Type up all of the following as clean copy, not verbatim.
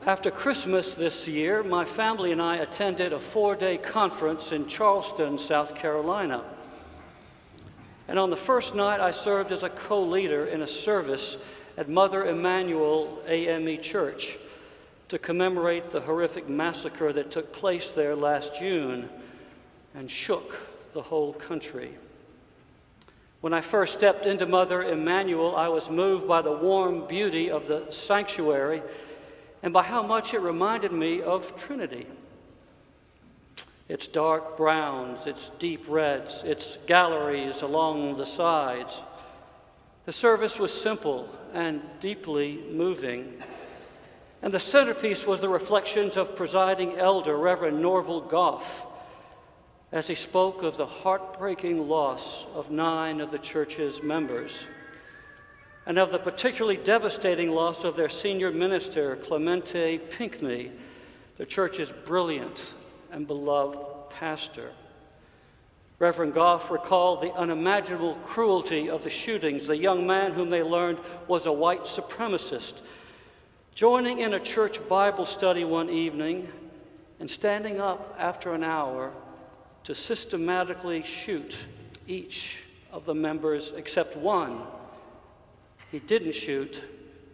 After Christmas this year, my family and I attended a 4-day conference in Charleston, South Carolina. And on the first night, I served as a co-leader in a service at Mother Emanuel AME Church to commemorate the horrific massacre that took place there last June and shook the whole country. When I first stepped into Mother Emanuel, I was moved by the warm beauty of the sanctuary and by how much it reminded me of Trinity. Its dark browns, its deep reds, its galleries along the sides. The service was simple and deeply moving. And the centerpiece was the reflections of presiding elder Reverend Norval Goff as he spoke of the heartbreaking loss of 9 of the church's members and of the particularly devastating loss of their senior minister, Clemente Pinckney, the church's brilliant and beloved pastor. Reverend Goff recalled the unimaginable cruelty of the shootings, the young man whom they learned was a white supremacist, joining in a church Bible study one evening and standing up after an hour to systematically shoot each of the members except one. He didn't shoot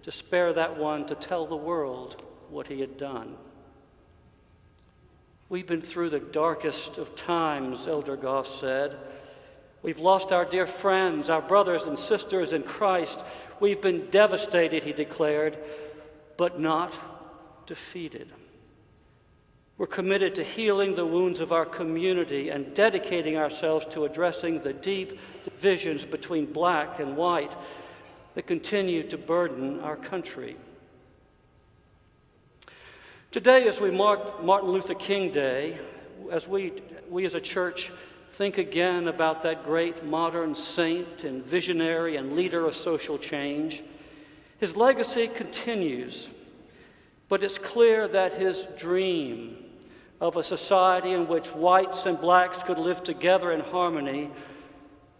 to spare that one to tell the world what he had done. We've been through the darkest of times, Elder Goff said. We've lost our dear friends, our brothers and sisters in Christ. We've been devastated, he declared, but not defeated. We're committed to healing the wounds of our community and dedicating ourselves to addressing the deep divisions between black and white that continue to burden our country. Today, as we mark Martin Luther King Day, as we as a church think again about that great modern saint and visionary and leader of social change, his legacy continues, but it's clear that his dream of a society in which whites and blacks could live together in harmony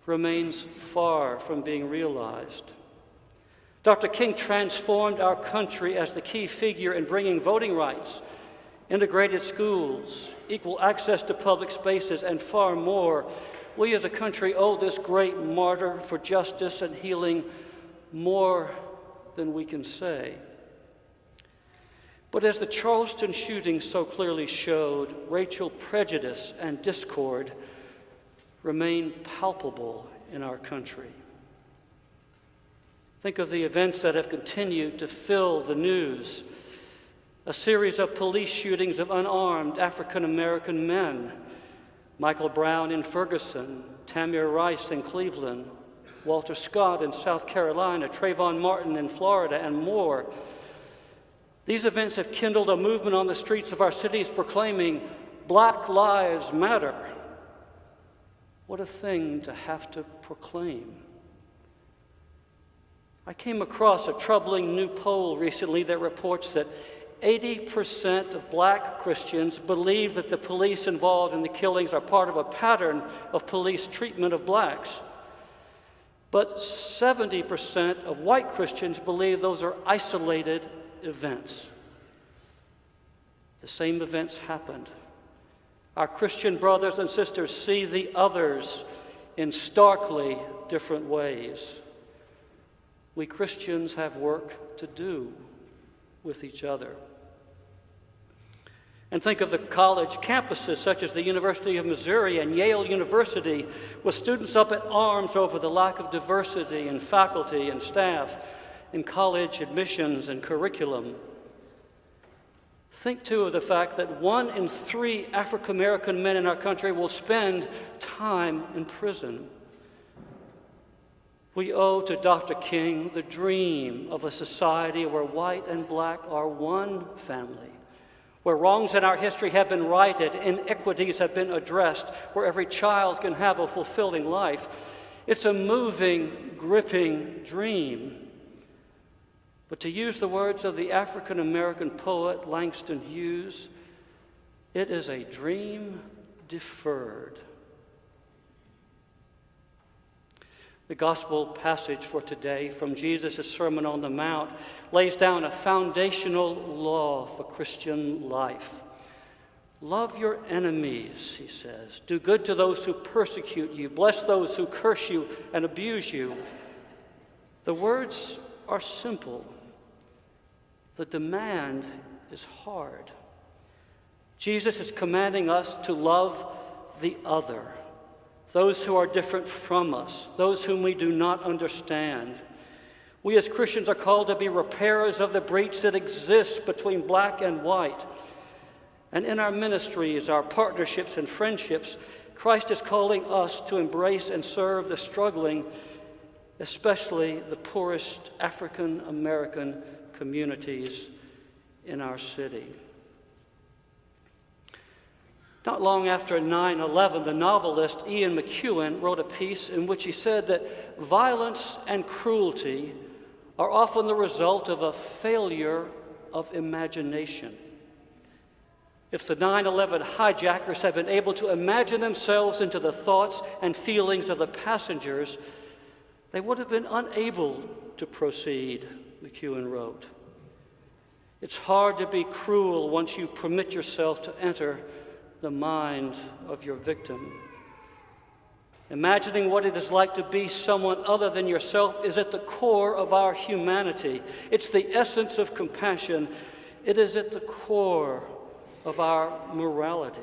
remains far from being realized. Dr. King transformed our country as the key figure in bringing voting rights, integrated schools, equal access to public spaces, and far more. We as a country owe this great martyr for justice and healing more than we can say. But as the Charleston shooting so clearly showed, racial prejudice and discord remain palpable in our country. Think of the events that have continued to fill the news. A series of police shootings of unarmed African-American men. Michael Brown in Ferguson, Tamir Rice in Cleveland, Walter Scott in South Carolina, Trayvon Martin in Florida, and more. These events have kindled a movement on the streets of our cities proclaiming, "Black Lives Matter." What a thing to have to proclaim. I came across a troubling new poll recently that reports that 80% of black Christians believe that the police involved in the killings are part of a pattern of police treatment of blacks. But 70% of white Christians believe those are isolated events. The same events happened. Our Christian brothers and sisters see the others in starkly different ways. We Christians have work to do with each other. And think of the college campuses such as the University of Missouri and Yale University, with students up in arms over the lack of diversity in faculty and staff, in college admissions and curriculum. Think, too, of the fact that 1 in 3 African American men in our country will spend time in prison. We owe to Dr. King the dream of a society where white and black are one family, where wrongs in our history have been righted, inequities have been addressed, where every child can have a fulfilling life. It's a moving, gripping dream. But to use the words of the African-American poet Langston Hughes, it is a dream deferred. The gospel passage for today from Jesus' Sermon on the Mount lays down a foundational law for Christian life. Love your enemies, he says. Do good to those who persecute you. Bless those who curse you and abuse you. The words are simple. The demand is hard. Jesus is commanding us to love the other, those who are different from us, those whom we do not understand. We as Christians are called to be repairers of the breach that exists between black and white. And in our ministries, our partnerships and friendships, Christ is calling us to embrace and serve the struggling, especially the poorest African American communities in our city. Not long after 9/11, the novelist Ian McEwan wrote a piece in which he said that violence and cruelty are often the result of a failure of imagination. If the 9/11 hijackers had been able to imagine themselves into the thoughts and feelings of the passengers, they would have been unable to proceed, McEwan wrote. It's hard to be cruel once you permit yourself to enter the mind of your victim. Imagining what it is like to be someone other than yourself is at the core of our humanity. It's the essence of compassion. It is at the core of our morality.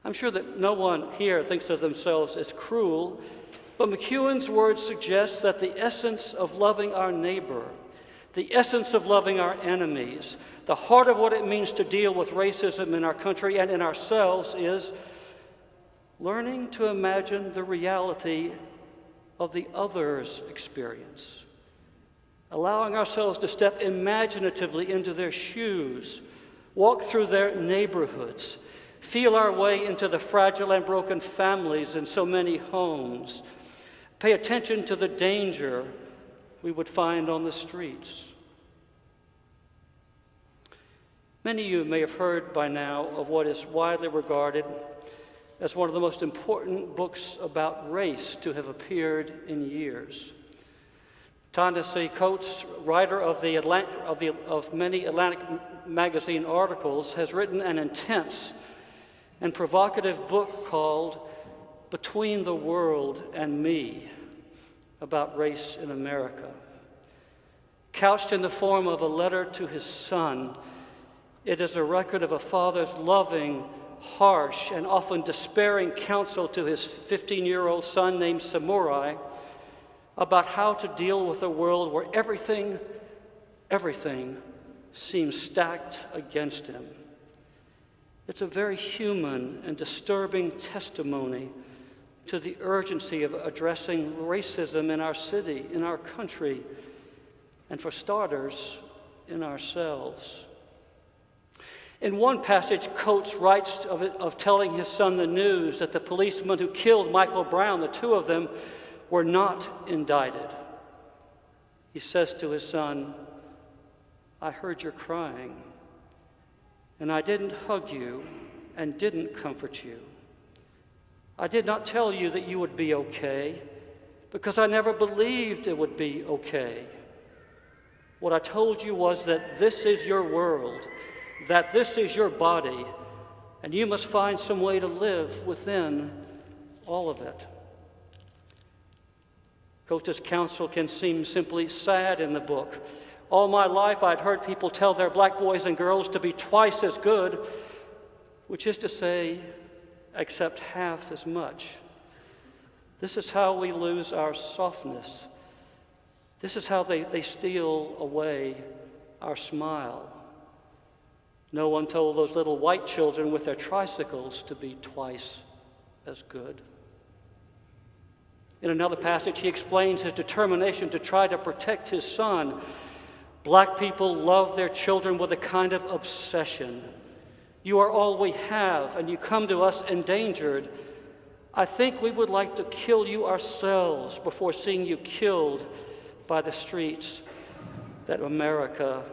I'm sure that no one here thinks of themselves as cruel, but McEwan's words suggest that the essence of loving our neighbor, the essence of loving our enemies, the heart of what it means to deal with racism in our country and in ourselves is learning to imagine the reality of the other's experience, allowing ourselves to step imaginatively into their shoes, walk through their neighborhoods, feel our way into the fragile and broken families in so many homes, pay attention to the danger we would find on the streets. Many of you may have heard by now of what is widely regarded as one of the most important books about race to have appeared in years. Ta-Nehisi Coates, writer of many Atlantic magazine articles, has written an intense and provocative book called Between the World and Me, about race in America. Couched in the form of a letter to his son, it is a record of a father's loving, harsh, and often despairing counsel to his 15-year-old son named Samurai about how to deal with a world where everything seems stacked against him. It's a very human and disturbing testimony to the urgency of addressing racism in our city, in our country, and for starters, in ourselves. In one passage, Coates writes of telling his son the news that the policeman who killed Michael Brown, the two of them, were not indicted. He says to his son, "I heard your crying, and I didn't hug you and didn't comfort you. I did not tell you that you would be okay, because I never believed it would be okay. What I told you was that this is your world, that this is your body, and you must find some way to live within all of it." Coates' counsel can seem simply sad in the book. All my life I'd heard people tell their black boys and girls to be twice as good, which is to say, accept half as much. This is how we lose our softness. This is how they steal away our smile. No one told those little white children with their tricycles to be twice as good. In another passage, he explains his determination to try to protect his son. Black people love their children with a kind of obsession. You are all we have, and you come to us endangered. I think we would like to kill you ourselves before seeing you killed by the streets that America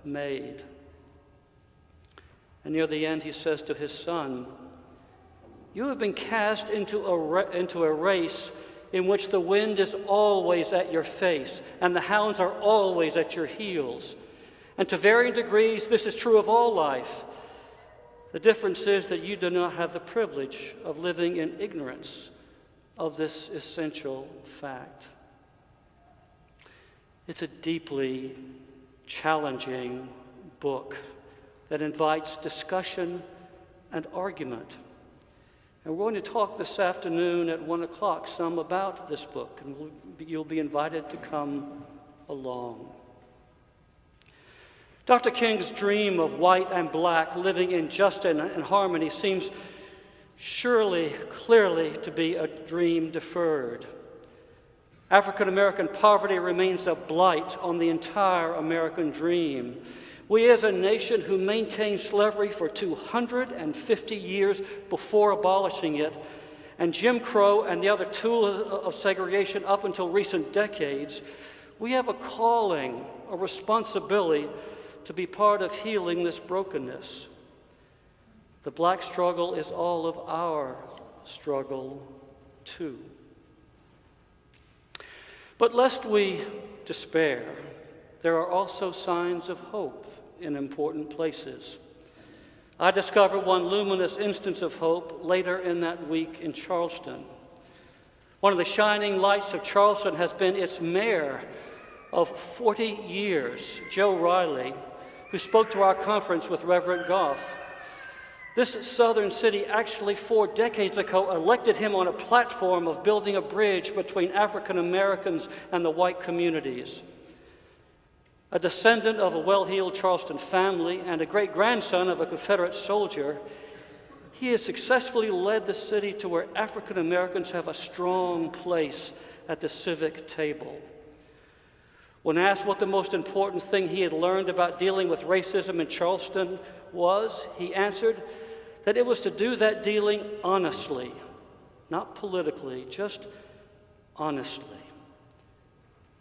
made. And near the end, he says to his son, "You have been cast into a race in which the wind is always at your face and the hounds are always at your heels. And to varying degrees, this is true of all life. The difference is that you do not have the privilege of living in ignorance of this essential fact. It's a deeply challenging book that invites discussion and argument. And we're going to talk this afternoon at 1 o'clock some about this book, and you'll be invited to come along. Dr. King's dream of white and black living in justice and harmony seems clearly to be a dream deferred. African American poverty remains a blight on the entire American dream. We as a nation who maintained slavery for 250 years before abolishing it, and Jim Crow and the other tools of segregation up until recent decades, we have a calling, a responsibility to be part of healing this brokenness. The black struggle is all of our struggle, too. But lest we despair, there are also signs of hope in important places. I discovered one luminous instance of hope later in that week in Charleston. One of the shining lights of Charleston has been its mayor of 40 years, Joe Riley, who spoke to our conference with Reverend Goff. This southern city actually 4 decades ago elected him on a platform of building a bridge between African Americans and the white communities. A descendant of a well-heeled Charleston family and a great-grandson of a Confederate soldier, he has successfully led the city to where African Americans have a strong place at the civic table. When asked what the most important thing he had learned about dealing with racism in Charleston was, he answered that it was to do that dealing honestly, not politically, just honestly.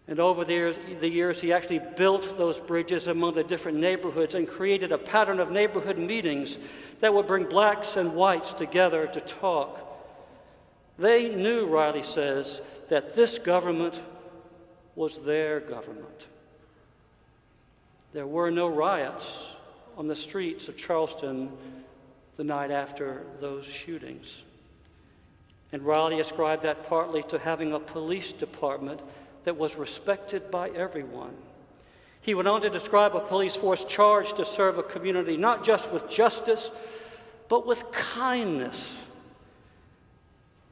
And over the years, he actually built those bridges among the different neighborhoods and created a pattern of neighborhood meetings that would bring blacks and whites together to talk. They knew, Riley says, that this government was their government. There were no riots on the streets of Charleston the night after those shootings. And Riley ascribed that partly to having a police department that was respected by everyone. He went on to describe a police force charged to serve a community not just with justice, but with kindness.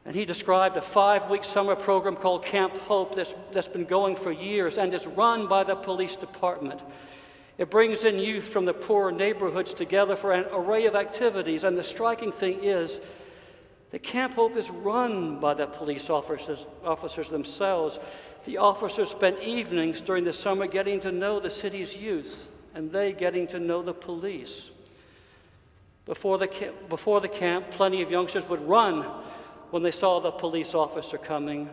And he described a 5-week summer program called Camp Hope that's been going for years and is run by the police department. It brings in youth from the poorer neighborhoods together for an array of activities. And the striking thing is that Camp Hope is run by the police officers themselves. The officers spend evenings during the summer getting to know the city's youth, and they getting to know the police. Before the camp, plenty of youngsters would run when they saw the police officer coming.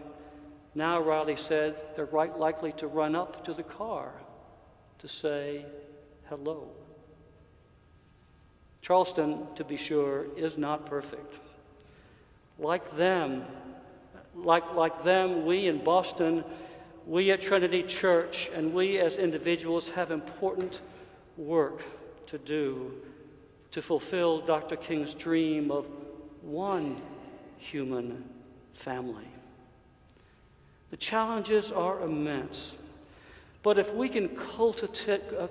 Now, Riley said, they're right likely to run up to the car to say hello. Charleston, to be sure, is not perfect. Like them, we in Boston, we at Trinity Church, and we as individuals have important work to do to fulfill Dr. King's dream of one human family. The challenges are immense, but if we can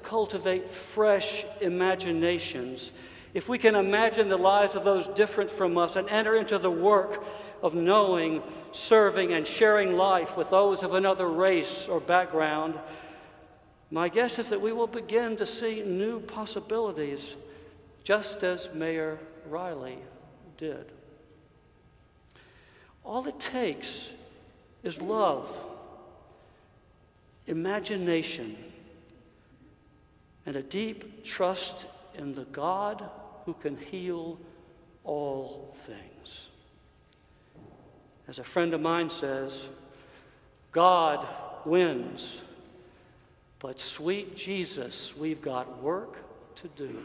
cultivate fresh imaginations, if we can imagine the lives of those different from us and enter into the work of knowing, serving, and sharing life with those of another race or background, my guess is that we will begin to see new possibilities, just as Mayor Riley did. All it takes is love, imagination, and a deep trust in the God who can heal all things. As a friend of mine says, God wins, but sweet Jesus, we've got work to do.